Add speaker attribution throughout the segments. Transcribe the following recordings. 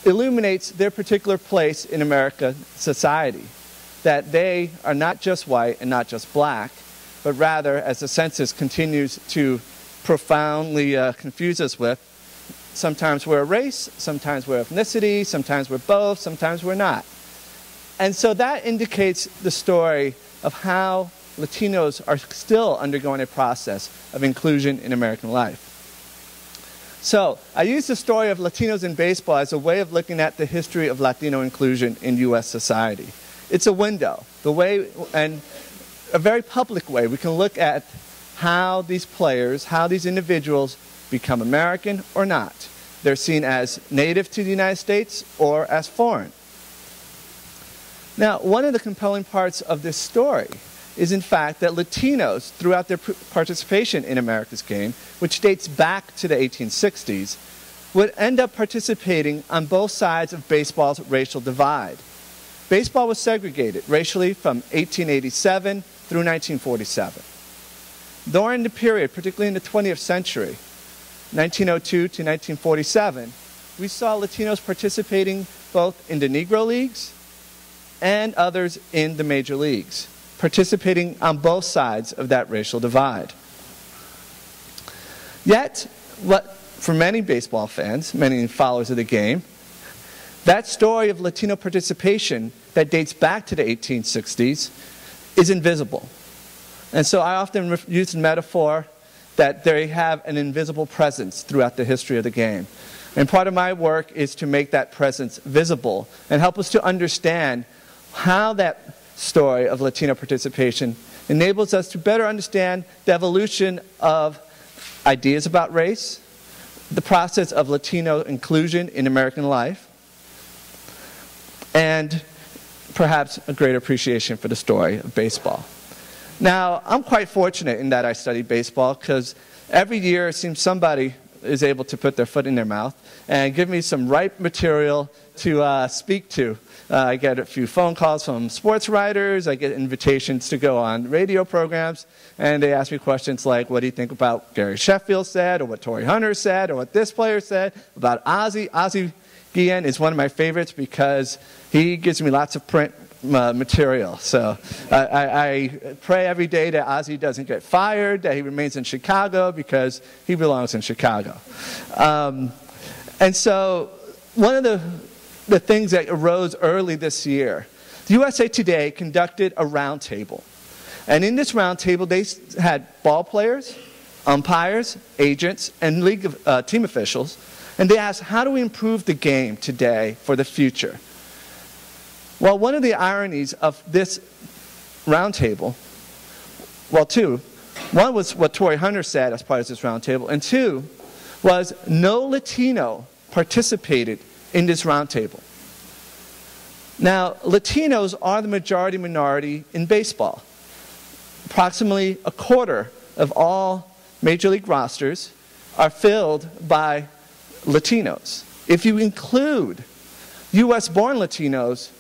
Speaker 1: illuminates their particular place in American society, that they are not just white and not just black, but rather, as the census continues to profoundly confuse us with, sometimes we're a race, sometimes we're ethnicity, sometimes we're both, sometimes we're not. And so that indicates the story of how Latinos are still undergoing a process of inclusion in American life. So I use the story of Latinos in baseball as a way of looking at the history of Latino inclusion in U.S. society. It's a window, the way, and a very public way we can look at how these players, how these individuals become American or not. They're seen as native to the United States or as foreign. Now, one of the compelling parts of this story is, in fact, that Latinos, throughout their participation in America's game, which dates back to the 1860s, would end up participating on both sides of baseball's racial divide. Baseball was segregated racially from 1887 through 1947. During the period, particularly in the 20th century, 1902 to 1947, we saw Latinos participating both in the Negro Leagues and others in the major leagues, participating on both sides of that racial divide. Yet, for many baseball fans, many followers of the game, that story of Latino participation that dates back to the 1860s is invisible. And so I often use the metaphor that they have an invisible presence throughout the history of the game. And part of my work is to make that presence visible and help us to understand how that story of Latino participation enables us to better understand the evolution of ideas about race, the process of Latino inclusion in American life, and perhaps a greater appreciation for the story of baseball. Now, I'm quite fortunate in that I studied baseball because every year it seems somebody is able to put their foot in their mouth and give me some ripe material to speak to. I get a few phone calls from sports writers, I get invitations to go on radio programs, and they ask me questions like, what do you think about Gary Sheffield said, or what Torrey Hunter said, or what this player said, about Ozzie. Ozzie Guillen is one of my favorites because he gives me lots of print material. So I pray every day that Ozzie doesn't get fired, that he remains in Chicago because he belongs in Chicago. And so one of the things that arose early this year, the USA Today conducted a roundtable. And in this roundtable, they had ball players, umpires, agents, and league team officials. And they asked, how do we improve the game today for the future? Well, one of the ironies of this roundtable, well, two. One was what Torrey Hunter said as part of this roundtable, and two was no Latino participated in this roundtable. Now, Latinos are the majority minority in baseball. Approximately a quarter of all major league rosters are filled by Latinos. If you include U.S.-born Latinos,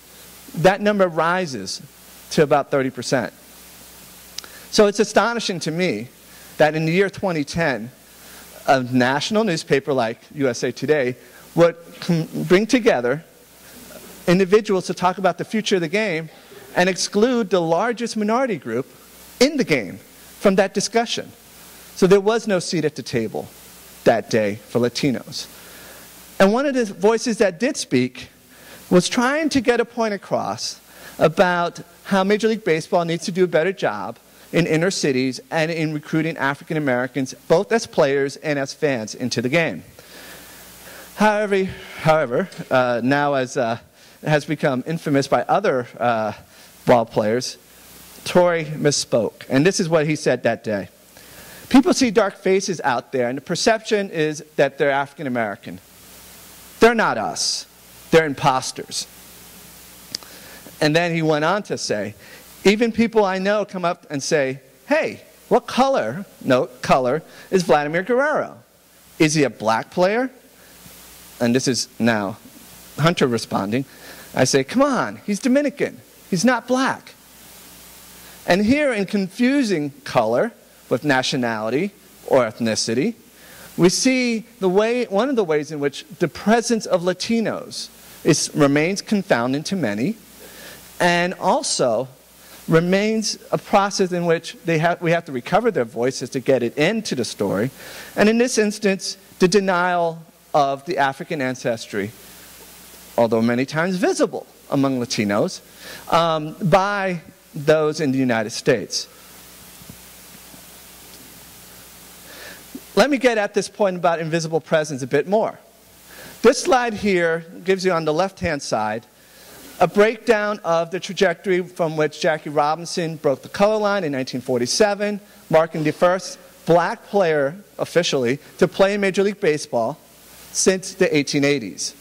Speaker 1: that number rises to about 30%. So it's astonishing to me that in the year 2010, a national newspaper like USA Today would bring together individuals to talk about the future of the game and exclude the largest minority group in the game from that discussion. So there was no seat at the table that day for Latinos. And one of the voices that did speak was trying to get a point across about how Major League Baseball needs to do a better job in inner cities and in recruiting African Americans, both as players and as fans, into the game. However, now as has become infamous by other ball players, Torrey misspoke. And this is what he said that day. People see dark faces out there, and the perception is that they're African American. They're not us. They're imposters. And then he went on to say, even people I know come up and say, hey, what color, note color, is Vladimir Guerrero? Is he a black player? And this is now Hunter responding. I say, come on, he's Dominican. He's not black. And here in confusing color with nationality or ethnicity, we see one of the ways in which the presence of Latinos remains confounding to many, and also remains a process in which we have to recover their voices to get it into the story. And in this instance, the denial of the African ancestry, although many times visible among Latinos, by those in the United States. Let me get at this point about invisible presence a bit more. This slide here gives you on the left-hand side a breakdown of the trajectory from which Jackie Robinson broke the color line in 1947, marking the first black player officially to play in Major League Baseball since the 1880s.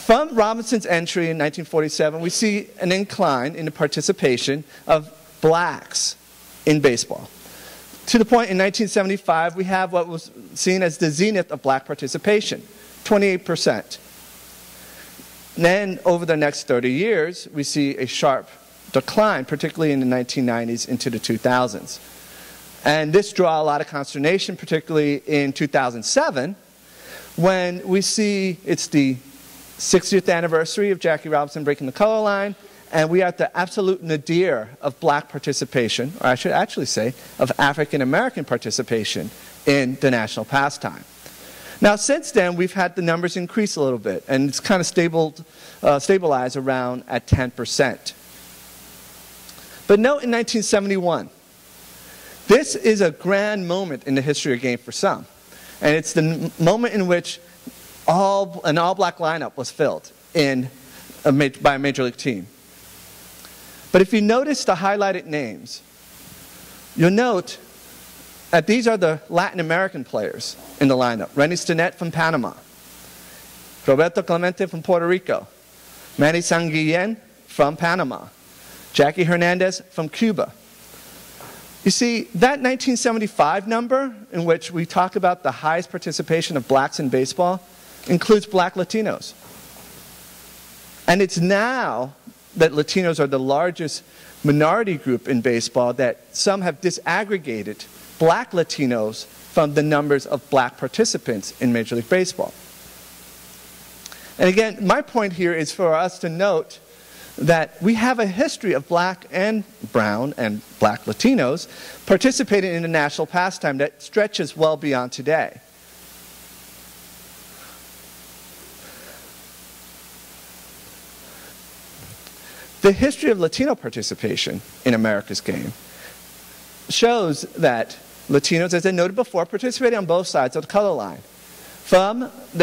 Speaker 1: From Robinson's entry in 1947, we see an incline in the participation of blacks in baseball. To the point in 1975, we have what was seen as the zenith of black participation, 28%. Then, over the next 30 years, we see a sharp decline, particularly in the 1990s into the 2000s. And this draws a lot of consternation, particularly in 2007, when we see it's the 60th anniversary of Jackie Robinson breaking the color line, and we are at the absolute nadir of black participation, or I should actually say, of African American participation in the national pastime. Now, since then, we've had the numbers increase a little bit, and it's kind of stabilized around at 10%. But note in 1971, this is a grand moment in the history of the game for some. And it's the moment in which an all-black lineup was filled by a major league team. But if you notice the highlighted names, you'll note that these are the Latin American players in the lineup. Renny Stinnett from Panama, Roberto Clemente from Puerto Rico, Manny Sanguillen from Panama, Jackie Hernandez from Cuba. You see, that 1975 number, in which we talk about the highest participation of blacks in baseball, includes black Latinos. And it's now that Latinos are the largest minority group in baseball that some have disaggregated black Latinos from the numbers of black participants in Major League Baseball. And again, my point here is for us to note that we have a history of black and brown and black Latinos participating in the national pastime that stretches well beyond today. The history of Latino participation in America's game shows that Latinos, as I noted before, participated on both sides of the color line. From the